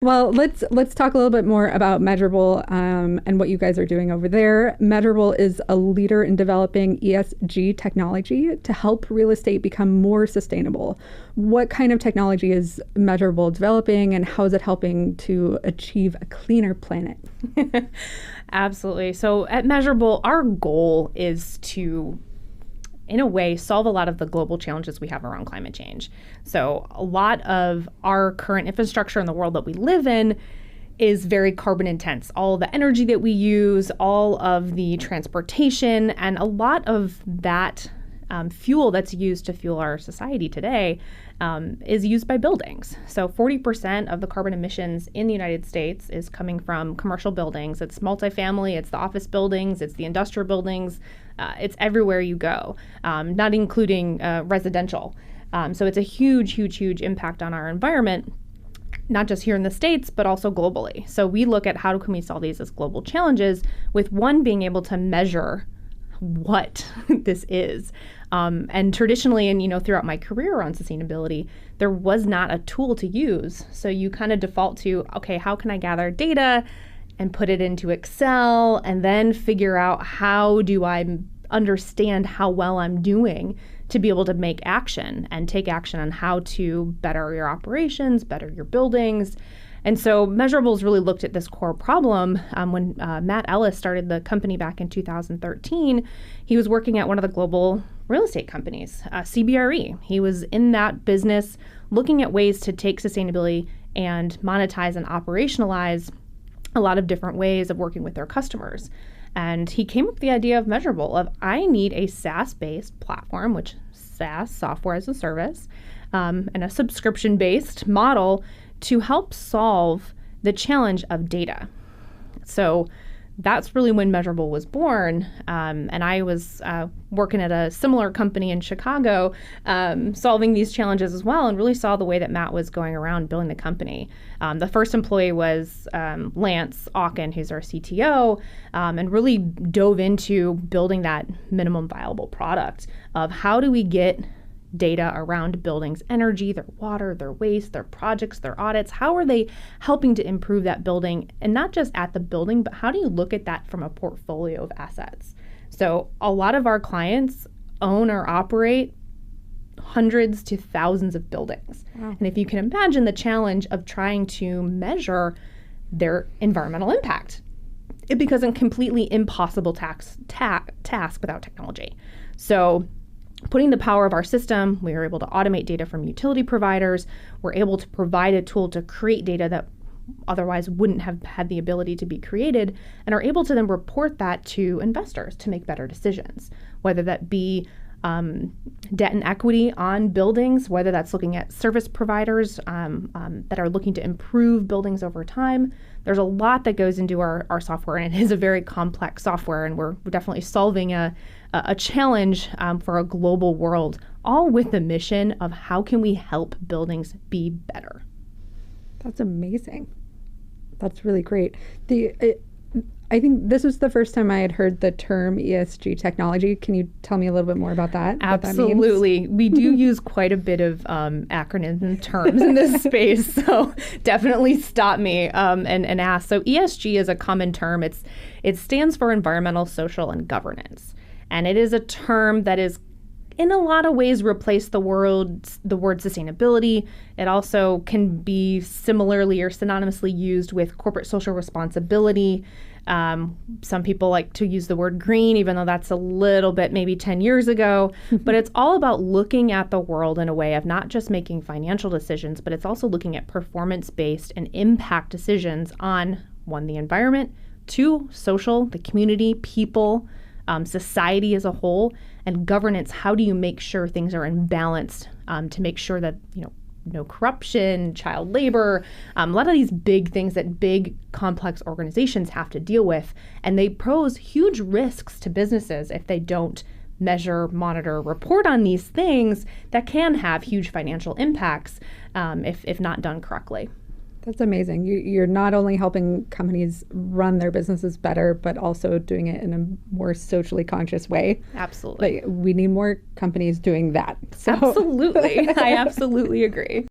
Well, let's talk a little bit more about Measurabl and what you guys are doing over there. Measurabl is a leader in developing ESG technology to help real estate become more sustainable. What kind of technology is Measurabl developing, and how is it helping to achieve a cleaner planet? Absolutely. So at Measurabl, our goal is to, in a way, solve a lot of the global challenges we have around climate change. So a lot of our current infrastructure in the world that we live in is very carbon intense. All the energy that we use, all of the transportation, and a lot of that fuel that's used to fuel our society today is used by buildings. So 40% of the carbon emissions in the United States is coming from commercial buildings. It's multifamily, it's the office buildings, it's the industrial buildings, it's everywhere you go, not including residential. So it's a huge, huge, huge impact on our environment, not just here in the States, but also globally. So we look at how can we solve these as global challenges with one being able to measure what this is. And traditionally, and throughout my career around sustainability, there was not a tool to use. So you kind of default to, okay, how can I gather data and put it into Excel and then figure out how do I understand how well I'm doing to be able to make action and take action on how to better your operations, better your buildings. And so Measurabl's really looked at this core problem. When Matt Ellis started the company back in 2013, he was working at one of the global real estate companies, CBRE. He was in that business looking at ways to take sustainability and monetize and operationalize a lot of different ways of working with their customers. And he came up with the idea of Measurabl, of I need a SaaS-based platform, which SaaS, software as a service, and a subscription-based model to help solve the challenge of data. So that's really when Measurabl was born. And I was working at a similar company in Chicago, solving these challenges as well, and really saw the way that Matt was going around building the company. The first employee was Lance Auken, who's our CTO, and really dove into building that minimum viable product of how do we get data around buildings' energy, their water, their waste, their projects, their audits. How are they helping to improve that building? And not just at the building, but how do you look at that from a portfolio of assets? So a lot of our clients own or operate hundreds to thousands of buildings. Wow. And if you can imagine the challenge of trying to measure their environmental impact, it becomes a completely impossible task without technology. So putting the power of our system, we are able to automate data from utility providers. We're able to provide a tool to create data that otherwise wouldn't have had the ability to be created, and are able to then report that to investors to make better decisions, whether that be debt and equity on buildings, whether that's looking at service providers that are looking to improve buildings over time. There's a lot that goes into our software, and it is a very complex software, and we're definitely solving a challenge for a global world, all with the mission of how can we help buildings be better. That's amazing. That's really great. I think this was the first time I had heard the term ESG technology. Can you tell me a little bit more about that? Absolutely. We do use quite a bit of acronyms and terms in this space, so definitely stop me and ask. So ESG is a common term. It stands for environmental, social, and governance. And it is a term that is in a lot of ways replaced the word sustainability. It also can be similarly or synonymously used with corporate social responsibility. Some people like to use the word green, even though that's a little bit maybe 10 years ago. But it's all about looking at the world in a way of not just making financial decisions, but it's also looking at performance-based and impact decisions on, one, the environment, two, social, the community, people, society as a whole, and governance. How do you make sure things are in balance to make sure that, no corruption, child labor, a lot of these big things that big, complex organizations have to deal with. And they pose huge risks to businesses if they don't measure, monitor, report on these things that can have huge financial impacts if not done correctly. That's amazing. You're not only helping companies run their businesses better, but also doing it in a more socially conscious way. Absolutely. We need more companies doing that. So. Absolutely. I absolutely agree.